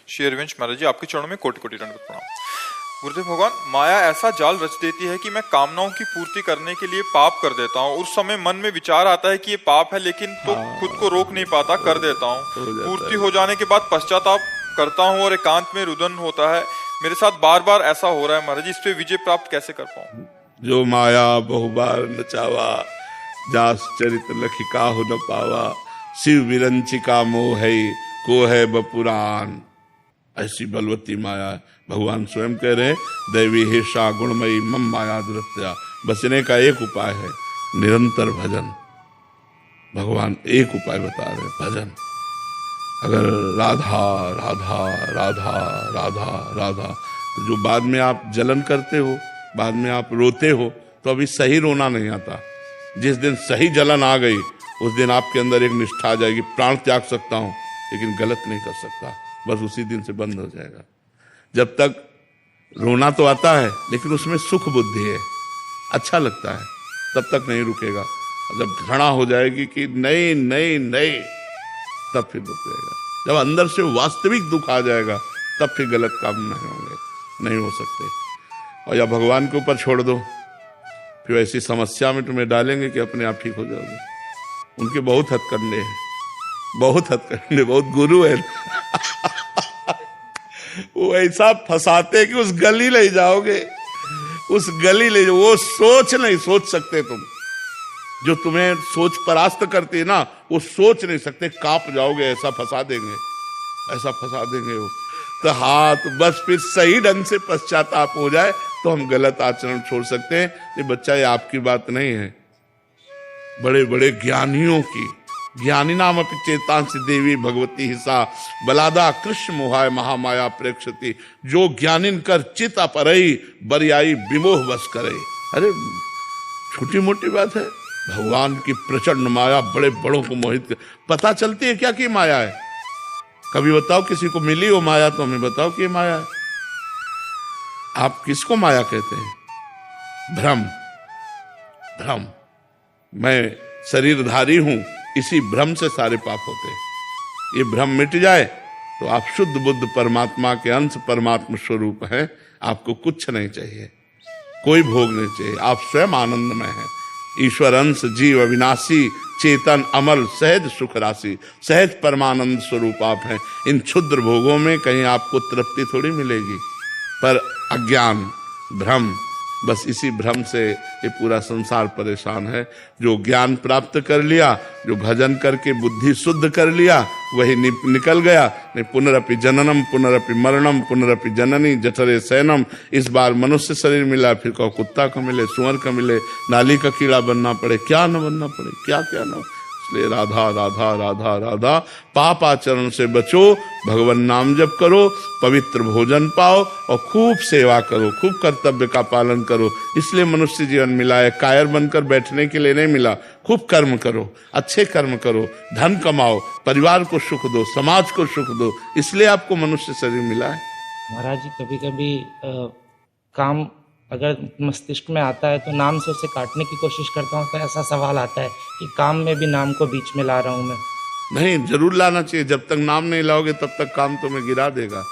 श्री हरिवंश महाराज जी, आपके चरणों में कोटि कोटि दंडवत प्रणाम। गुरुदेव भगवान, माया ऐसा जाल रच देती है कि मैं कामनाओं की पूर्ति करने के लिए पाप कर देता हूँ। उस समय मन में विचार आता है कि ये पाप है, लेकिन तो खुद को रोक नहीं पाता, कर देता हूँ। पूर्ति हो जाने के बाद पश्चाताप करता हूँ और एकांत में रुदन होता है। मेरे साथ बार बार ऐसा हो रहा है महाराज जी, इस पे विजय प्राप्त कैसे कर पाऊँ? जो माया बहुबार नचावा, जास चरित लखी काहु न पावा, शिव विरंचिका मोह है को है बपुराण। ऐसी बलवती माया भगवान स्वयं कह रहे, दैवी हिर्षा गुणमयी मम माया दुरत्या। बचने का एक उपाय है, निरंतर भजन। भगवान एक उपाय बता रहे, भजन। अगर राधा राधा राधा राधा राधा, तो जो बाद में आप जलन करते हो, बाद में आप रोते हो, तो अभी सही रोना नहीं आता। जिस दिन सही जलन आ गई, उस दिन आपके अंदर एक निष्ठा आ जाएगी, प्राण त्याग सकता हूं लेकिन गलत नहीं कर सकता, बस उसी दिन से बंद हो जाएगा। जब तक रोना तो आता है लेकिन उसमें सुख बुद्धि है, अच्छा लगता है, तब तक नहीं रुकेगा। जब घृणा हो जाएगी कि नहीं नहीं नहीं, तब फिर रुकेगा। जब अंदर से वास्तविक दुख आ जाएगा, तब फिर गलत काम नहीं होंगे, नहीं हो सकते। और या भगवान के ऊपर छोड़ दो, फिर ऐसी समस्या में तुम्हें डालेंगे कि अपने आप ठीक हो जाओगे। उनके बहुत हथकंडे हैं, बहुत हथकंडे, बहुत गुरु है। वो ऐसा फंसाते कि उस गली ले जाओगे, उस गली ले जाओ। वो सोच नहीं सोच सकते तुम, जो तुम्हें सोच परास्त करती है ना, वो सोच नहीं सकते, कांप जाओगे, ऐसा फंसा देंगे, ऐसा फंसा देंगे वो। तो हाथ बस फिर सही ढंग से पश्चाताप हो जाए तो हम गलत आचरण छोड़ सकते हैं। ये बच्चा, ये आपकी बात नहीं है, बड़े बड़े ज्ञानियों की। ज्ञानी नाम अपि चेतांसी देवी भगवती हिसा बलादा कृष्ण मोहाय महामाया प्रेक्षति। जो ज्ञानिन कर चित अपरई बरियाई विमोह बस करे। अरे छोटी मोटी बात है, भगवान की प्रचंड माया बड़े बड़ों को मोहित कर। पता चलती है क्या कि माया है? कभी बताओ किसी को मिली हो माया, तो हमें बताओ कि माया है। आप किसको माया कहते हैं? भ्रम। भ्रम, मैं शरीरधारी हूं, इसी भ्रम से सारे पाप होते हैं। ये भ्रम मिट जाए तो आप शुद्ध बुद्ध परमात्मा के अंश परमात्मा स्वरूप हैं। आपको कुछ नहीं चाहिए, कोई भोग नहीं चाहिए, आप स्वयं आनंदमय हैं। ईश्वर अंश जीव अविनाशी चेतन अमल सहज सुख राशि, सहज परमानंद स्वरूप आप हैं। इन क्षुद्र भोगों में कहीं आपको तृप्ति थोड़ी मिलेगी, पर अज्ञान भ्रम, बस इसी भ्रम से ये पूरा संसार परेशान है। जो ज्ञान प्राप्त कर लिया, जो भजन करके बुद्धि शुद्ध कर लिया, वही निकल गया। नहीं, पुनरपि जननम पुनरपि मरणम पुनरपि जननी जठरे शयनम। इस बार मनुष्य शरीर मिला, फिर कहो कुत्ता का मिले, सुअर का मिले, नाली का कीड़ा बनना पड़े, क्या न बनना पड़े, क्या क्या न। इसलिए राधा राधा राधा राधा, पाप आचरण से बचो, भगवान नाम जप करो, पवित्र भोजन पाओ और खूब सेवा करो, खूब कर्तव्य का पालन करो। इसलिए मनुष्य जीवन मिला है, कायर बनकर बैठने के लिए नहीं मिला। खूब कर्म करो, अच्छे कर्म करो, धन कमाओ, परिवार को सुख दो, समाज को सुख दो, इसलिए आपको मनुष्य शरीर मिला है। महाराज जी, कभी कभी काम अगर मस्तिष्क में आता है तो नाम से उसे काटने की कोशिश करता हूँ, तो ऐसा सवाल आता है कि काम में भी नाम को बीच में ला रहा हूँ मैं। नहीं, जरूर लाना चाहिए। जब तक नाम नहीं लाओगे तब तक काम तुम्हें गिरा देगा।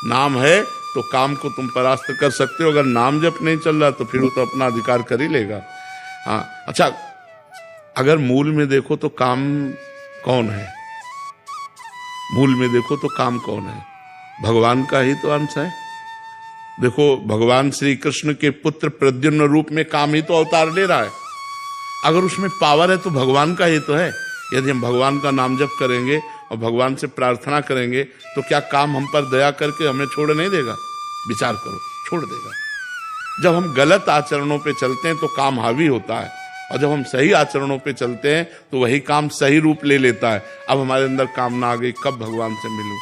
नाम है तो काम को तुम परास्त कर सकते हो। अगर नाम जब नहीं चल रहा तो फिर वो तो अपना अधिकार कर ही लेगा। हाँ, अच्छा, अगर मूल में देखो तो काम कौन है? मूल में देखो तो काम कौन है? भगवान का ही तो अंश है। देखो, भगवान श्री कृष्ण के पुत्र प्रद्युम्न रूप में काम ही तो अवतार ले रहा है। अगर उसमें पावर है तो भगवान का ही तो है। यदि हम भगवान का नाम जप करेंगे और भगवान से प्रार्थना करेंगे तो क्या काम हम पर दया करके हमें छोड़ नहीं देगा? विचार करो, छोड़ देगा। जब हम गलत आचरणों पे चलते हैं तो काम हावी होता है, और जब हम सही आचरणों पे चलते हैं तो वही काम सही रूप ले लेता है। अब हमारे अंदर कामना आ गई, कब भगवान से मिलूं,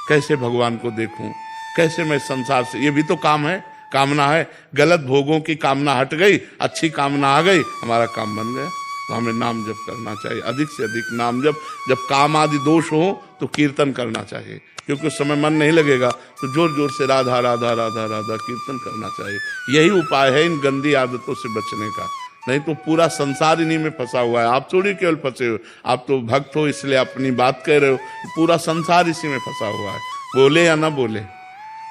कैसे भगवान को देखूं, कैसे मैं संसार से, ये भी तो काम है, कामना है। गलत भोगों की कामना हट गई, अच्छी कामना आ गई, हमारा काम बन गया। तो हमें नाम जप करना चाहिए, अधिक से अधिक नाम जप। जब काम आदि दोष हो तो कीर्तन करना चाहिए, क्योंकि उस समय मन नहीं लगेगा तो जोर जोर से राधा राधा राधा राधा कीर्तन करना चाहिए। यही उपाय है इन गंदी आदतों से बचने का। नहीं तो पूरा संसार इन्हीं में फंसा हुआ है। आप थोड़ी केवल फंसे हो, आप तो भक्त हो इसलिए अपनी बात कह रहे हो, पूरा संसार इसी में फंसा हुआ है। बोले या ना बोले,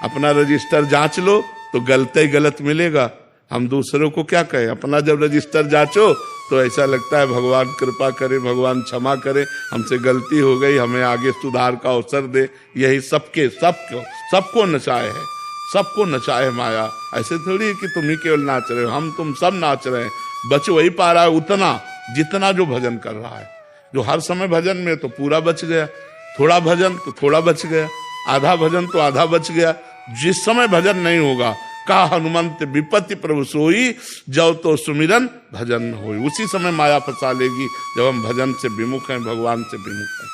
अपना रजिस्टर जांच लो तो गलत ही गलत मिलेगा। हम दूसरों को क्या कहें, अपना जब रजिस्टर जांचो तो ऐसा लगता है भगवान कृपा करे, भगवान क्षमा करे, हमसे गलती हो गई, हमें आगे सुधार का अवसर दे। यही सबको नचाए है, सबको नचाए माया। ऐसे थोड़ी है कि तुम ही केवल नाच रहे हो, हम तुम सब नाच रहे हैं। बच वही पा रहा है उतना जितना जो भजन कर रहा है। जो हर समय भजन में तो पूरा बच गया, थोड़ा भजन तो थोड़ा बच गया, आधा भजन तो आधा बच गया। जिस समय भजन नहीं होगा, कहा हनुमंत विपत्ति प्रभु सोई, जब तो सुमिरन भजन होई। उसी समय माया फंसा लेगी जब हम भजन से विमुख हैं, भगवान से विमुख हैं।